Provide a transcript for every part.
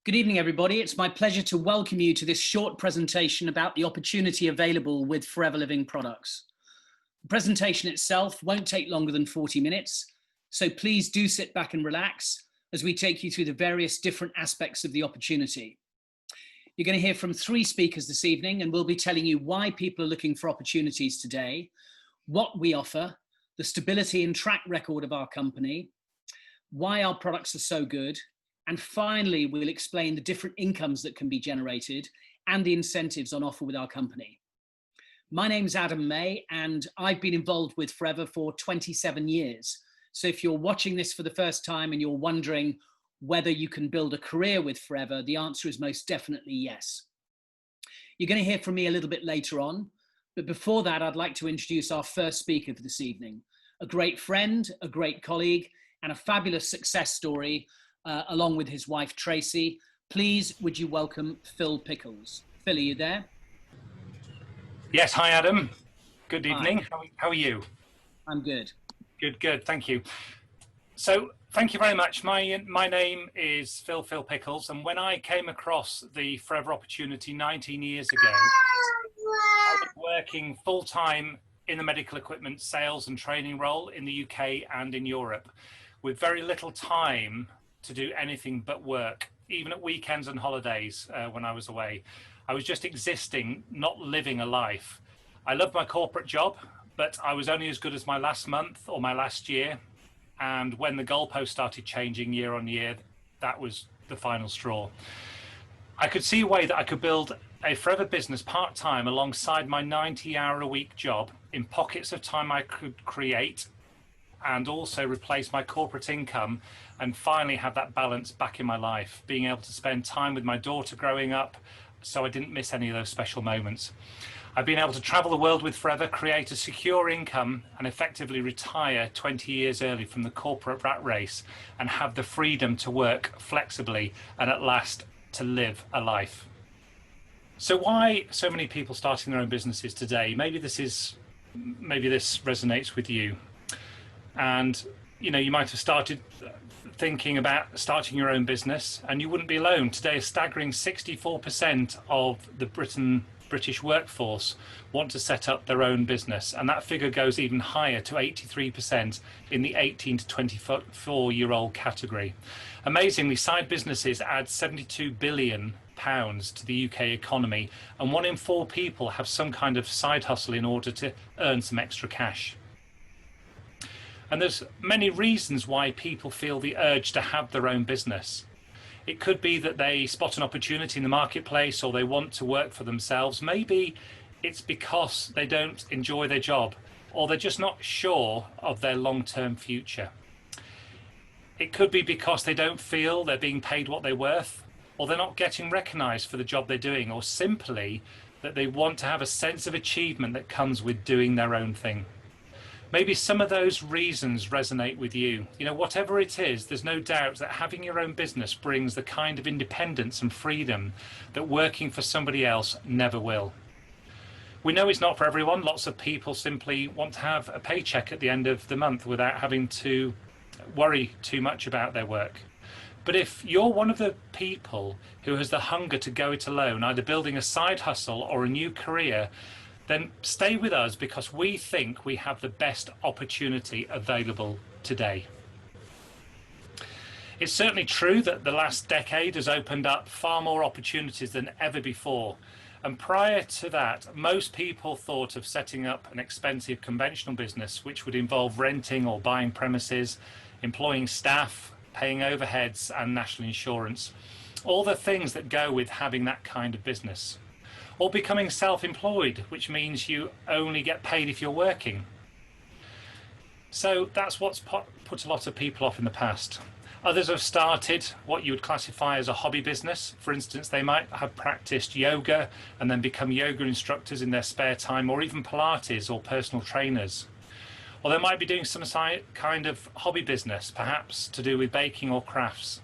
Good evening, everybody. It's my pleasure to welcome you to this short presentation about the opportunity available with Forever Living products. The presentation itself won't take longer than 40 minutes, so please do sit back and relax as we take you through the various different aspects of the opportunity. You're going to hear from 3 speakers this evening, and we'll be telling you why people are looking for opportunities today, what we offer, the stability and track record of our company, why our products are so good, and finally, we'll explain the different incomes that can be generated and the incentives on offer with our company. My name's Adam May, and I've been involved with Forever for 27 years. So if you're watching this for the first time and you're wondering whether you can build a career with Forever, the answer is most definitely yes. You're going to hear from me a little bit later on, but before that, I'd like to introduce our first speaker for this evening, a great friend, a great colleague, and a fabulous success story, along with his wife, Tracy. Please, would you welcome Phil Pickles? Phil, are you there? Yes, hi Adam. Good evening. Hi. How are you? I'm good. Good, thank you. So, thank you very much. My name is Phil Pickles, and when I came across the Forever opportunity 19 years ago, I was working full-time in the medical equipment sales and training role in the UK and in Europe, with very little time to do anything but work, even at weekends and holidays when I was away. I was just existing, not living a life. I loved my corporate job, but I was only as good as my last month or my last year. And when the goalpost started changing year on year, that was the final straw. I could see a way that I could build a Forever business part-time alongside my 90-hour-a-week job in pockets of time I could create, and also replace my corporate income and finally have that balance back in my life, being able to spend time with my daughter growing up so I didn't miss any of those special moments. I've been able to travel the world with Forever, create a secure income and effectively retire 20 years early from the corporate rat race and have the freedom to work flexibly and at last to live a life. So why so many people starting their own businesses today? Maybe this resonates with you. And you might have started thinking about starting your own business, and you wouldn't be alone. Today, a staggering 64% of the British workforce want to set up their own business, and that figure goes even higher to 83% in the 18 to 24-year-old category. Amazingly, side businesses add £72 billion to the UK economy, and 1 in 4 people have some kind of side hustle in order to earn some extra cash. And there's many reasons why people feel the urge to have their own business. It could be that they spot an opportunity in the marketplace, or they want to work for themselves. Maybe it's because they don't enjoy their job, or they're just not sure of their long-term future. It could be because they don't feel they're being paid what they're worth, or they're not getting recognized for the job they're doing, or simply that they want to have a sense of achievement that comes with doing their own thing. Maybe some of those reasons resonate with you. Whatever it is, there's no doubt that having your own business brings the kind of independence and freedom that working for somebody else never will. We know it's not for everyone. Lots of people simply want to have a paycheck at the end of the month without having to worry too much about their work. But if you're one of the people who has the hunger to go it alone, either building a side hustle or a new career, then stay with us, because we think we have the best opportunity available today. It's certainly true that the last decade has opened up far more opportunities than ever before. And prior to that, most people thought of setting up an expensive conventional business, which would involve renting or buying premises, employing staff, paying overheads and national insurance, all the things that go with having that kind of business. Or becoming self-employed, which means you only get paid if you're working. So that's what's put a lot of people off in the past. Others have started what you would classify as a hobby business. For instance, they might have practiced yoga and then become yoga instructors in their spare time, or even Pilates or personal trainers. Or they might be doing some kind of hobby business, perhaps to do with baking or crafts.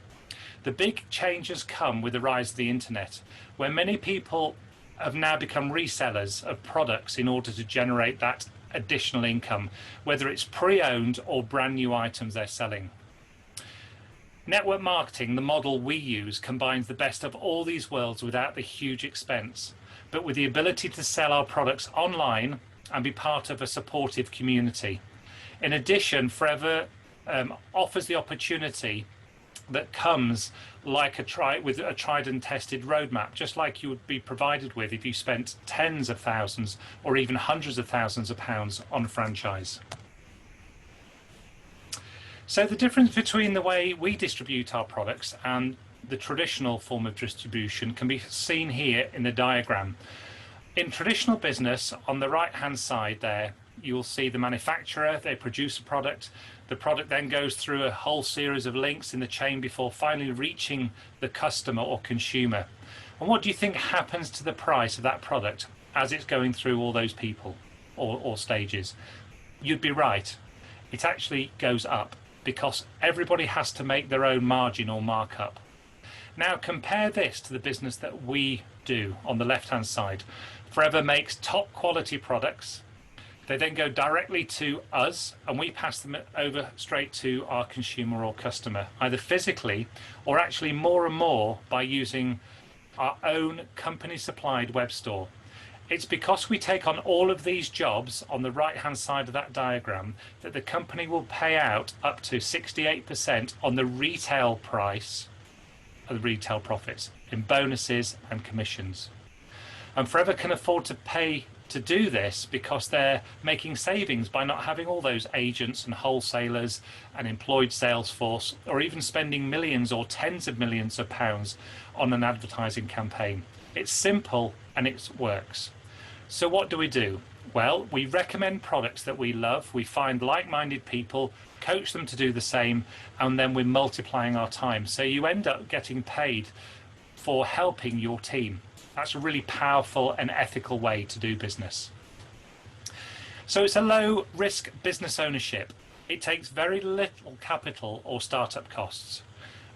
The big changes come with the rise of the internet, where many people have now become resellers of products in order to generate that additional income, whether it's pre-owned or brand new items they're selling. Network marketing, the model we use, combines the best of all these worlds without the huge expense, but with the ability to sell our products online and be part of a supportive community. In addition, Forever offers the opportunity that comes like with a tried and tested roadmap, just like you would be provided with if you spent tens of thousands or even hundreds of thousands of pounds on a franchise. So the difference between the way we distribute our products and the traditional form of distribution can be seen here in the diagram. In traditional business, on the right hand side there, you'll see the manufacturer, they produce a product. The product then goes through a whole series of links in the chain before finally reaching the customer or consumer. And what do you think happens to the price of that product as it's going through all those people or stages? You'd be right. It actually goes up because everybody has to make their own margin or markup. Now compare this to the business that we do on the left-hand side. Forever makes top quality products. They then go directly to us and we pass them over straight to our consumer or customer, either physically or actually more and more by using our own company supplied web store. It's because we take on all of these jobs on the right hand side of that diagram that the company will pay out up to 68% on the retail price of the retail profits in bonuses and commissions. And Forever can afford to pay to do this because they're making savings by not having all those agents and wholesalers and employed sales force, or even spending millions or tens of millions of pounds on an advertising campaign. It's simple and it works. So what do? Well, we recommend products that we love. We find like-minded people, coach them to do the same, and then we're multiplying our time. So you end up getting paid for helping your team. That's a really powerful and ethical way to do business. So it's a low risk business ownership. It takes very little capital or startup costs,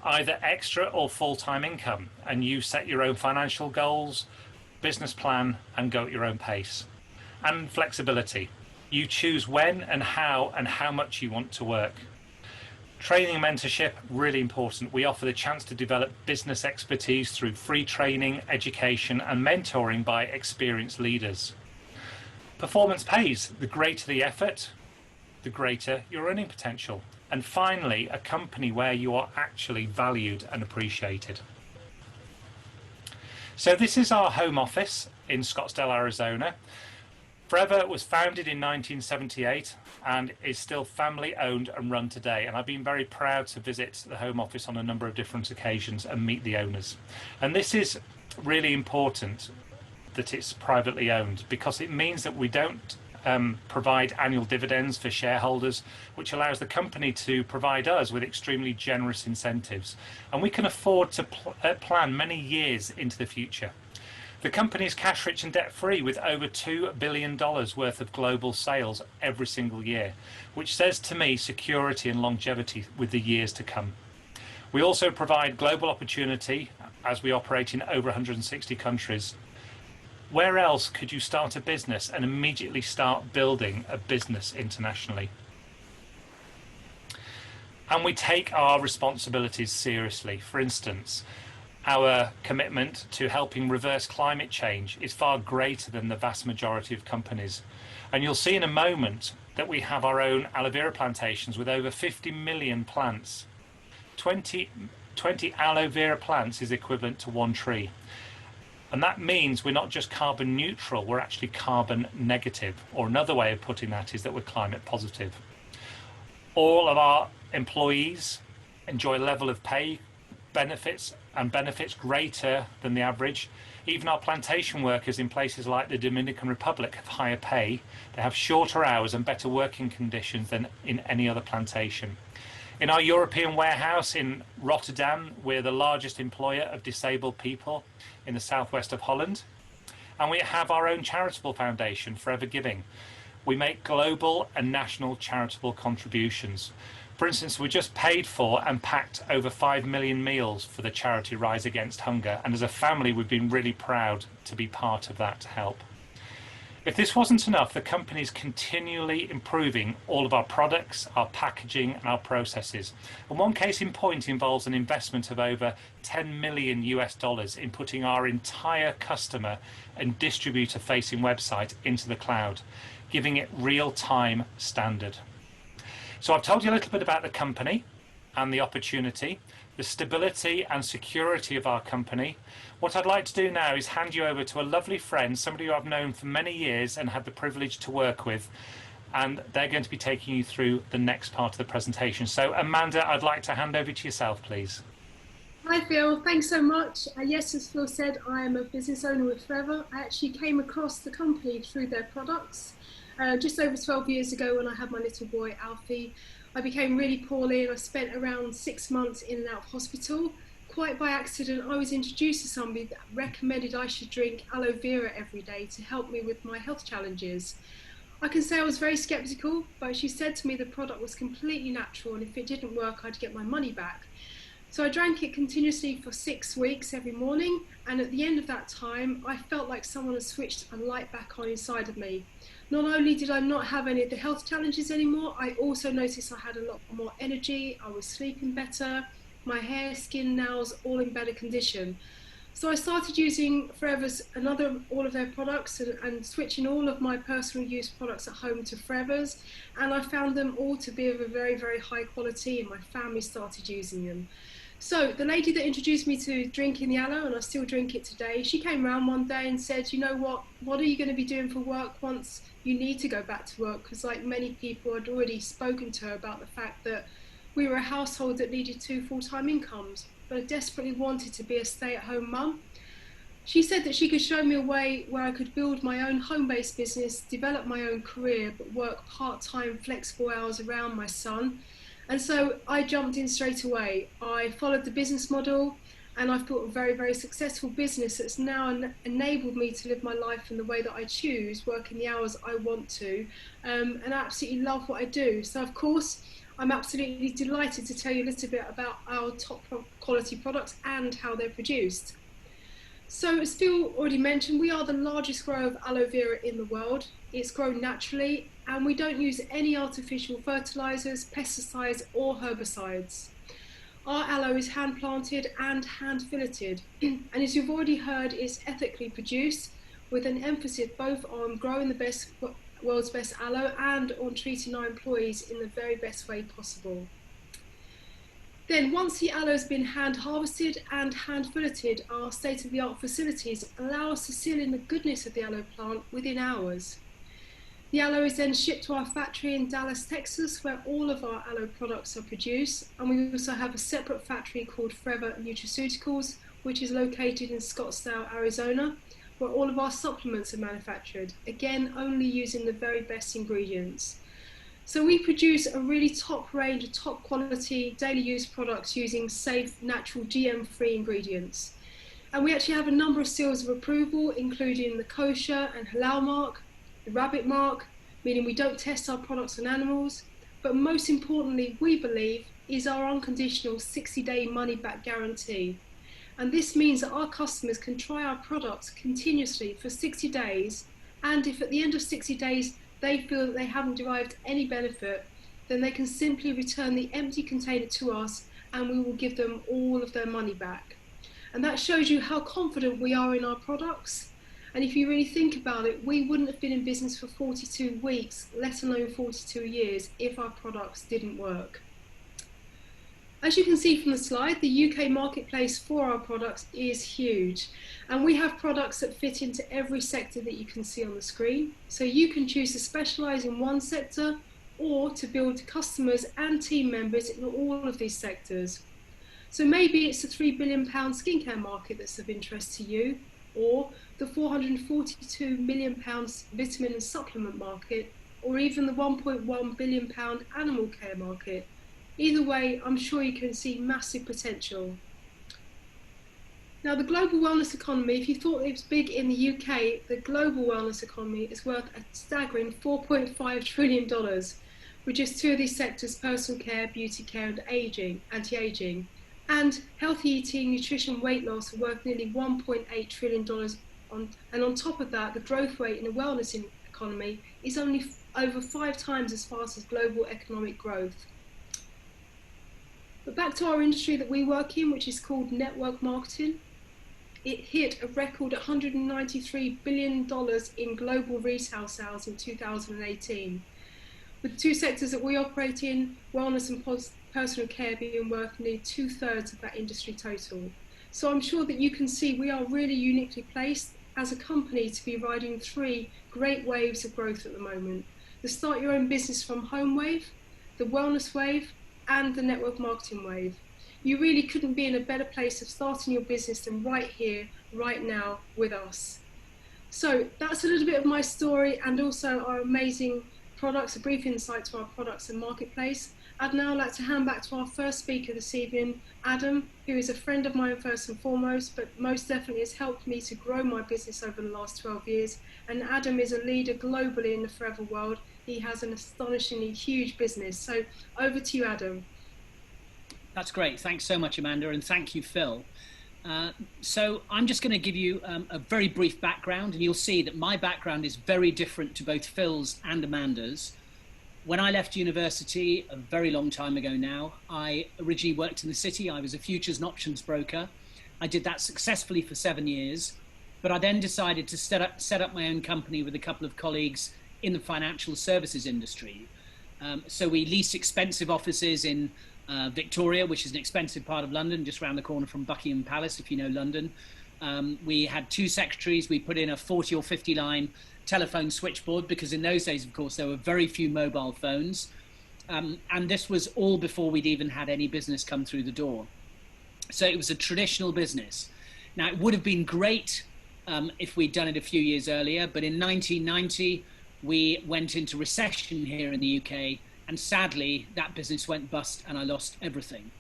either extra or full-time income, and you set your own financial goals, business plan, and go at your own pace. And flexibility. You choose when and how much you want to work. Training and mentorship, really important. We offer the chance to develop business expertise through free training, education, and mentoring by experienced leaders. Performance pays. The greater the effort, the greater your earning potential. And finally, a company where you are actually valued and appreciated. So this is our home office in Scottsdale, Arizona. Forever was founded in 1978 and is still family owned and run today. And I've been very proud to visit the home office on a number of different occasions and meet the owners. And this is really important that it's privately owned because it means that we don't provide annual dividends for shareholders, which allows the company to provide us with extremely generous incentives. And we can afford to plan many years into the future. The company is cash rich and debt free with over $2 billion worth of global sales every single year, which says to me security and longevity with the years to come. We also provide global opportunity as we operate in over 160 countries. Where else could you start a business and immediately start building a business internationally? And we take our responsibilities seriously. For instance, our commitment to helping reverse climate change is far greater than the vast majority of companies. And you'll see in a moment that we have our own aloe vera plantations with over 50 million plants. 20 aloe vera plants is equivalent to one tree. And that means we're not just carbon neutral, we're actually carbon negative. Or another way of putting that is that we're climate positive. All of our employees enjoy a level of pay, benefits greater than the average. Even our plantation workers in places like the Dominican Republic have higher pay. They have shorter hours and better working conditions than in any other plantation. In our European warehouse in Rotterdam, we're the largest employer of disabled people in the southwest of Holland. And we have our own charitable foundation, Forever Giving. We make global and national charitable contributions. For instance, we just paid for and packed over 5 million meals for the charity Rise Against Hunger. And as a family, we've been really proud to be part of that to help. If this wasn't enough, the company is continually improving all of our products, our packaging, and our processes. And one case in point involves an investment of over 10 million US dollars in putting our entire customer and distributor facing website into the cloud, giving it real-time standard. So I've told you a little bit about the company and the opportunity, the stability and security of our company. What I'd like to do now is hand you over to a lovely friend, somebody who I've known for many years and had the privilege to work with, and they're going to be taking you through the next part of the presentation. So Amanda, I'd like to hand over to yourself, please. Hi Phil, thanks so much. Yes, as Phil said, I am a business owner with Forever. I actually came across the company through their products. Just over 12 years ago when I had my little boy Alfie, I became really poorly and I spent around 6 months in and out of hospital. Quite by accident, I was introduced to somebody that recommended I should drink aloe vera every day to help me with my health challenges. I can say I was very skeptical, but she said to me the product was completely natural and if it didn't work, I'd get my money back. So I drank it continuously for 6 weeks every morning, and at the end of that time, I felt like someone had switched a light back on inside of me. Not only did I not have any of the health challenges anymore, I also noticed I had a lot more energy, I was sleeping better, my hair, skin, nails, all in better condition. So I started using Forever's all of their products and switching all of my personal use products at home to Forever's, and I found them all to be of a very, very high quality, and my family started using them. So the lady that introduced me to drinking the aloe, and I still drink it today, she came around one day and said, you know what are you going to be doing for work once you need to go back to work? Because like many people, I'd already spoken to her about the fact that we were a household that needed 2 full-time incomes, but I desperately wanted to be a stay-at-home mum. She said that she could show me a way where I could build my own home-based business, develop my own career, but work part-time, flexible hours around my son. And so I jumped in straight away. I followed the business model and I've built a very, very successful business that's now enabled me to live my life in the way that I choose, working the hours I want to, and I absolutely love what I do. So of course, I'm absolutely delighted to tell you a little bit about our top quality products and how they're produced. So as Phil already mentioned, we are the largest grower of aloe vera in the world. It's grown naturally and we don't use any artificial fertilizers, pesticides or herbicides. Our aloe is hand planted and hand filleted, and as you've already heard, it's ethically produced with an emphasis both on growing the world's best aloe and on treating our employees in the very best way possible. Then once the aloe has been hand harvested and hand filleted, our state-of-the-art facilities allow us to seal in the goodness of the aloe plant within hours. The aloe is then shipped to our factory in Dallas, Texas, where all of our aloe products are produced, and we also have a separate factory called Forever Nutraceuticals, which is located in Scottsdale, Arizona, where all of our supplements are manufactured, again only using the very best ingredients. So we produce a really top range of top quality daily use products using safe, natural, GM-free ingredients. And we actually have a number of seals of approval, including the kosher and halal mark, the rabbit mark, meaning we don't test our products on animals, but most importantly, we believe, is our unconditional 60-day money-back guarantee. And this means that our customers can try our products continuously for 60 days, and if at the end of 60 days they feel that they haven't derived any benefit, then they can simply return the empty container to us and we will give them all of their money back. And that shows you how confident we are in our products. And if you really think about it, we wouldn't have been in business for 42 weeks, let alone 42 years, if our products didn't work. As you can see from the slide, the UK marketplace for our products is huge. And we have products that fit into every sector that you can see on the screen. So you can choose to specialise in one sector or to build customers and team members in all of these sectors. So maybe it's the £3 billion skincare market that's of interest to you, or the £442 million vitamin and supplement market, or even the £1.1 billion animal care market. Either way, I'm sure you can see massive potential. Now, the global wellness economy, if you thought it was big in the UK, the global wellness economy is worth a staggering $4.5 trillion, with just 2 of these sectors, personal care, beauty care and anti-aging. And healthy eating, nutrition, weight loss are worth nearly $1.8 trillion And on top of that, the growth rate in the wellness economy is only over 5 times as fast as global economic growth. But back to our industry that we work in, which is called network marketing. It hit a record $193 billion in global retail sales in 2018. With the 2 sectors that we operate in, wellness and personal care being worth nearly 2/3 of that industry total. So I'm sure that you can see we are really uniquely placed as a company to be riding 3 great waves of growth at the moment. The start your own business from home wave, the wellness wave, and the network marketing wave. You really couldn't be in a better place of starting your business than right here, right now with us. So that's a little bit of my story and also our amazing products, a brief insight to our products and marketplace. I'd now like to hand back to our first speaker this evening, Adam, who is a friend of mine first and foremost, but most definitely has helped me to grow my business over the last 12 years. And Adam is a leader globally in the forever world. He has an astonishingly huge business. So over to you, Adam. That's great. Thanks so much, Amanda, and thank you, Phil. So I'm just going to give you a very brief background, and you'll see that my background is very different to both Phil's and Amanda's. When I left university a very long time ago now, I originally worked in the city. I was a futures and options broker. I did that successfully for 7 years, but I then decided to set up my own company with a couple of colleagues in the financial services industry. So we leased expensive offices in Victoria, which is an expensive part of London, just around the corner from Buckingham Palace, if you know London. We had 2 secretaries. We put in a 40 or 50 line telephone switchboard because in those days, of course, there were very few mobile phones. And this was all before we'd even had any business come through the door. So it was a traditional business. Now, it would have been great if we'd done it a few years earlier, but in 1990, we went into recession here in the UK, and sadly, that business went bust and I lost everything.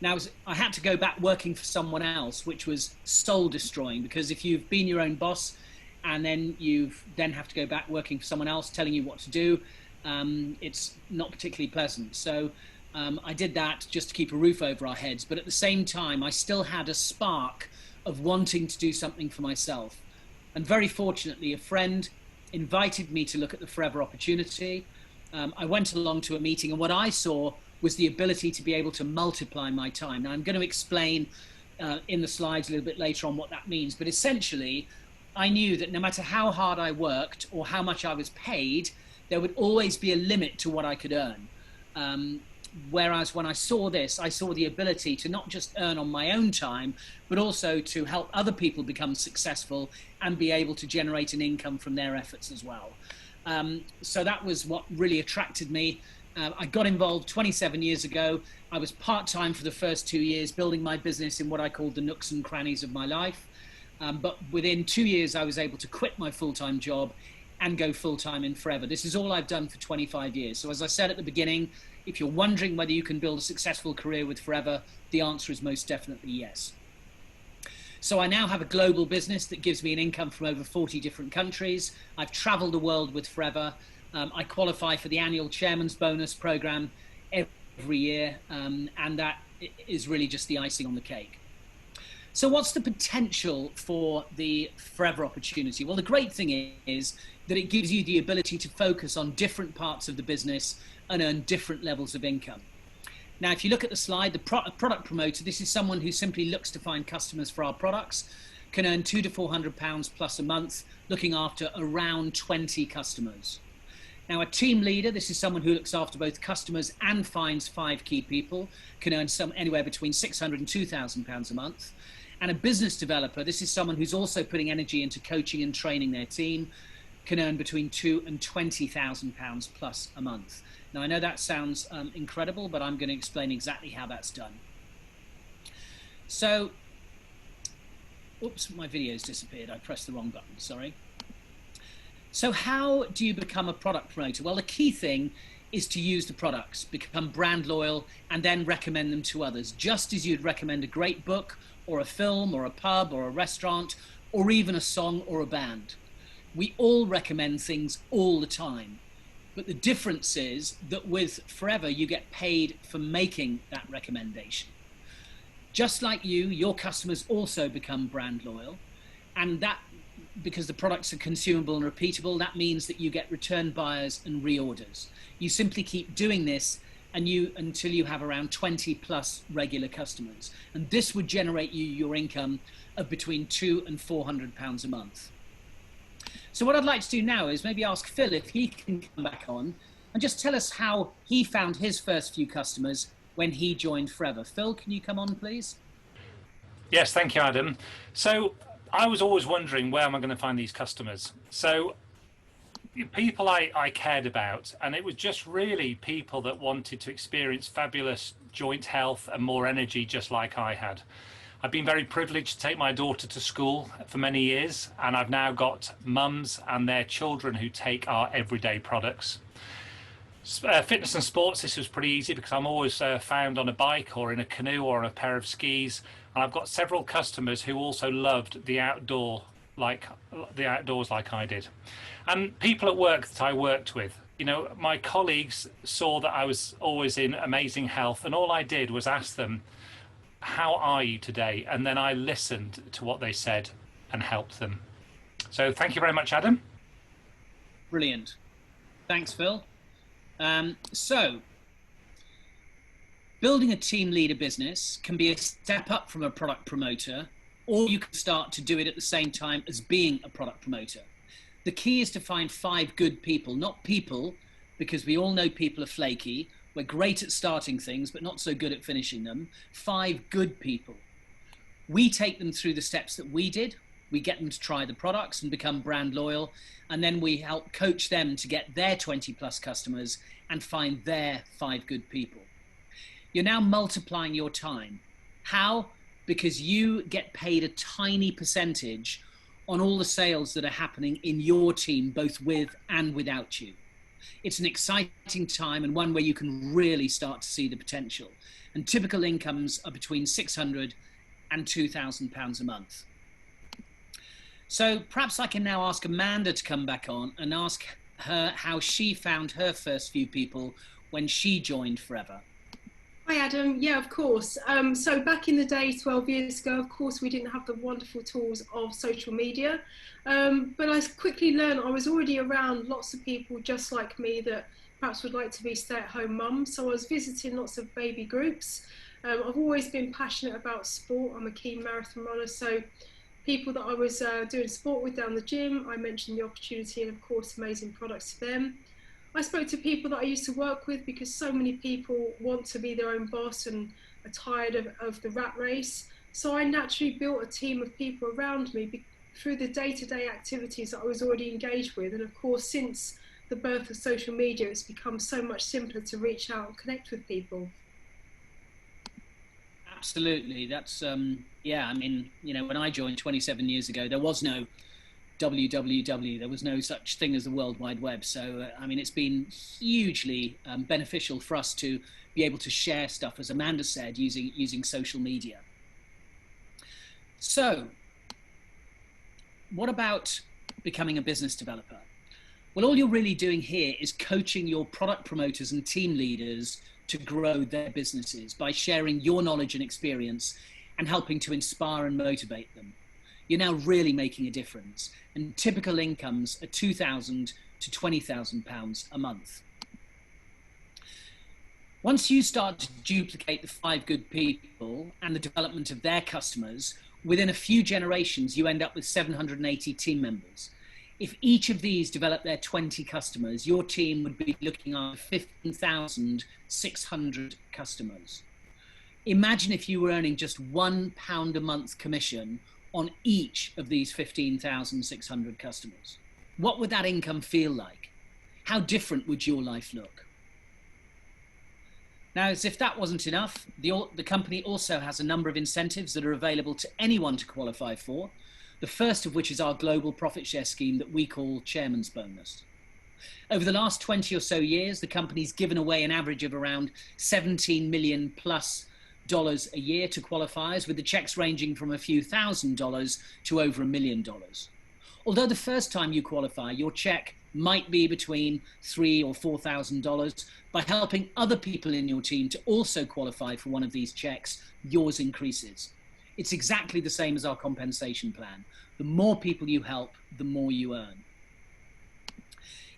Now, I had to go back working for someone else, which was soul destroying, because if you've been your own boss and then you have to go back working for someone else telling you what to do, it's not particularly pleasant. So I did that just to keep a roof over our heads. But at the same time, I still had a spark of wanting to do something for myself. And very fortunately, a friend invited me to look at the Forever opportunity. I went along to a meeting, and what I saw was the ability to be able to multiply my time. Now, I'm going to explain in the slides a little bit later on what that means, but essentially, I knew that no matter how hard I worked or how much I was paid, there would always be a limit to what I could earn. Whereas when I saw this, I saw the ability to not just earn on my own time, but also to help other people become successful and be able to generate an income from their efforts as well. So that was what really attracted me. I got involved 27 years ago. I was part-time for the first 2 years, building my business in what I called the nooks and crannies of my life. But within 2 years, I was able to quit my full-time job and go full-time in Forever. This is all I've done for 25 years. So as I said at the beginning, if you're wondering whether you can build a successful career with Forever, the answer is most definitely yes. So I now have a global business that gives me an income from over 40 different countries. I've traveled the world with Forever. I qualify for the annual chairman's bonus program every year, and that is really just the icing on the cake. So what's the potential for the Forever opportunity? Well, the great thing is that it gives you the ability to focus on different parts of the business and earn different levels of income. Now, if you look at the slide, the product promoter, this is someone who simply looks to find customers for our products, can earn £200 to £400 plus a month, looking after around 20 customers. Now, a team leader, this is someone who looks after both customers and finds 5 key people, can earn anywhere between £600 and £2,000 a month. And a business developer, this is someone who's also putting energy into coaching and training their team, can earn between £2,000 and £20,000 plus a month. Now, I know that sounds incredible, but I'm going to explain exactly how that's done. So, oops, my video's disappeared. I pressed the wrong button, sorry. So how do you become a product promoter? Well, the key thing is to use the products, become brand loyal, and then recommend them to others, just as you'd recommend a great book or a film or a pub or a restaurant or even a song or a band. We all recommend things all the time. But the difference is that with Forever, you get paid for making that recommendation. Just like you, your customers also become brand loyal. And that because the products are consumable and repeatable, that means that you get return buyers and reorders. You simply keep doing this until you have around 20 plus regular customers. And this would generate you your income of between £200 and £400 a month. So what I'd like to do now is maybe ask Phil if he can come back on and just tell us how he found his first few customers when he joined Forever. Phil, can you come on, please? Yes, thank you, Adam. So I was always wondering, where am I going to find these customers? So people I cared about, and it was just really people that wanted to experience fabulous joint health and more energy, just like I had. I've been very privileged to take my daughter to school for many years, and I've now got mums and their children who take our everyday products. Fitness and sports, this was pretty easy because I'm always found on a bike or in a canoe or on a pair of skis, and I've got several customers who also loved the outdoors like I did. And people at work that I worked with, you know, my colleagues saw that I was always in amazing health, and all I did was ask them, how are you today? And then I listened to what they said and helped them. So thank you very much, Adam. Brilliant. Thanks, Phil. So building a team leader business can be a step up from a product promoter, or you can start to do it at the same time as being a product promoter. The key is to find 5 good people, not people, because we all know people are flaky. We're great at starting things, but not so good at finishing them. 5 good people. We take them through the steps that we did. We get them to try the products and become brand loyal. And then we help coach them to get their 20 plus customers and find their 5 good people. You're now multiplying your time. How? Because you get paid a tiny percentage on all the sales that are happening in your team, both with and without you. It's an exciting time, and one where you can really start to see the potential. And typical incomes are between £600 and £2,000 a month. So perhaps I can now ask Amanda to come back on and ask her how she found her first few people when she joined Forever. Hi Adam, yeah, of course. So back in the day, 12 years ago, of course, we didn't have the wonderful tools of social media. But I quickly learned I was already around lots of people just like me that perhaps would like to be stay-at-home mums. So I was visiting lots of baby groups. I've always been passionate about sport. I'm a keen marathon runner. So people that I was doing sport with down the gym, I mentioned the opportunity and of course amazing products to them. I spoke to people that I used to work with because so many people want to be their own boss and are tired of the rat race. So I naturally built a team of people around me through the day-to-day activities that I was already engaged with. And of course, since the birth of social media, it's become so much simpler to reach out and connect with people. Absolutely. That's, yeah, I mean, you know, when I joined 27 years ago, there was no www. There was no such thing as the World Wide Web. So, I mean, it's been hugely beneficial for us to be able to share stuff, as Amanda said, using social media. So, what about becoming a business developer? Well, all you're really doing here is coaching your product promoters and team leaders to grow their businesses by sharing your knowledge and experience and helping to inspire and motivate them. You're now really making a difference, and typical incomes are £2,000 to £20,000 a month. Once you start to duplicate the 5 good people and the development of their customers, within a few generations, you end up with 780 team members. If each of these develop their 20 customers, your team would be looking after 15,600 customers. Imagine if you were earning just £1 a month commission on each of these 15,600 customers. What would that income feel like? How different would your life look? Now, as if that wasn't enough, the company also has a number of incentives that are available to anyone to qualify for, the first of which is our global profit share scheme that we call Chairman's Bonus. Over the last 20 or so years, the company's given away an average of around $17 million plus a year to qualifiers, with the checks ranging from a few $1,000s to over $1 million. Although the first time you qualify, your check might be between $3,000 or $4,000. By helping other people in your team to also qualify for one of these checks, yours increases. It's exactly the same as our compensation plan. The more people you help, the more you earn.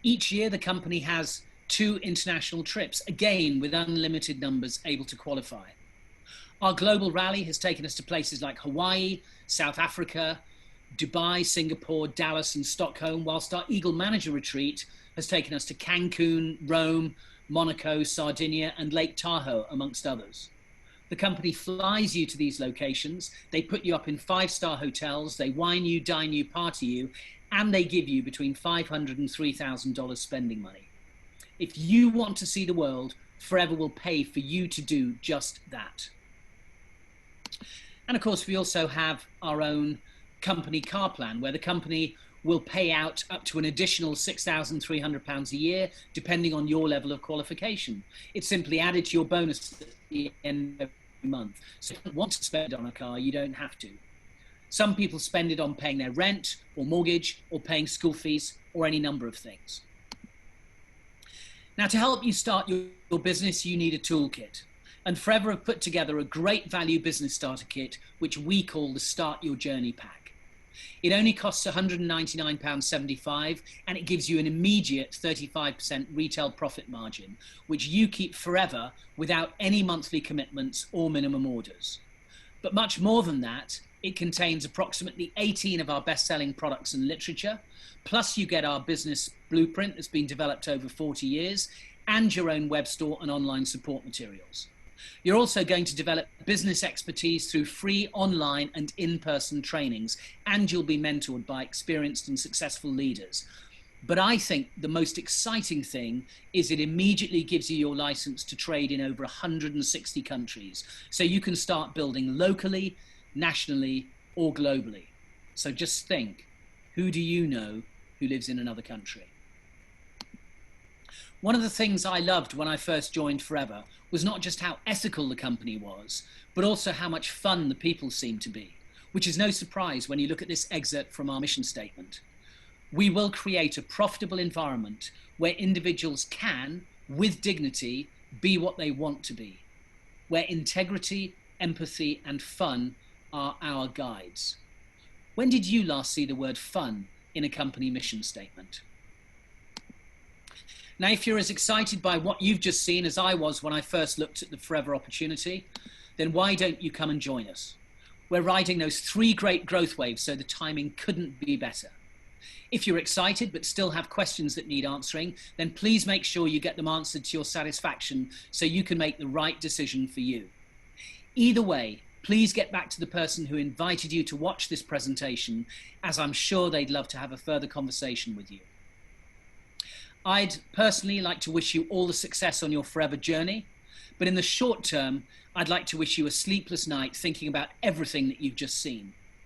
Each year, the company has 2 international trips, again with unlimited numbers able to qualify. Our global rally has taken us to places like Hawaii, South Africa, Dubai, Singapore, Dallas, and Stockholm, whilst our Eagle Manager Retreat has taken us to Cancun, Rome, Monaco, Sardinia, and Lake Tahoe, amongst others. The company flies you to these locations, they put you up in 5-star hotels, they wine you, dine you, party you, and they give you between $500 and $3,000 spending money. If you want to see the world, Forever will pay for you to do just that. And of course, we also have our own company car plan, where the company will pay out up to an additional £6,300 a year, depending on your level of qualification. It's simply added to your bonus at the end of every month. So if you want to spend it on a car, you don't have to. Some people spend it on paying their rent or mortgage or paying school fees or any number of things. Now, to help you start your business, you need a toolkit. And Forever have put together a great value business starter kit, which we call the Start Your Journey Pack. It only costs £199.75, and it gives you an immediate 35% retail profit margin, which you keep forever without any monthly commitments or minimum orders. But much more than that, it contains approximately 18 of our best-selling products and literature, plus you get our business blueprint that's been developed over 40 years, and your own web store and online support materials. You're also going to develop business expertise through free online and in-person trainings, and you'll be mentored by experienced and successful leaders. But I think the most exciting thing is it immediately gives you your license to trade in over 160 countries. So you can start building locally, nationally, or globally. So just think, who do you know who lives in another country? One of the things I loved when I first joined Forever was not just how ethical the company was, but also how much fun the people seemed to be, which is no surprise when you look at this excerpt from our mission statement. We will create a profitable environment where individuals can, with dignity, be what they want to be, where integrity, empathy, and fun are our guides. When did you last see the word fun in a company mission statement? Now, if you're as excited by what you've just seen as I was when I first looked at the Forever opportunity, then why don't you come and join us? We're riding those 3 great growth waves, so the timing couldn't be better. If you're excited but still have questions that need answering, then please make sure you get them answered to your satisfaction so you can make the right decision for you. Either way, please get back to the person who invited you to watch this presentation, as I'm sure they'd love to have a further conversation with you. I'd personally like to wish you all the success on your Forever journey, but in the short term, I'd like to wish you a sleepless night thinking about everything that you've just seen.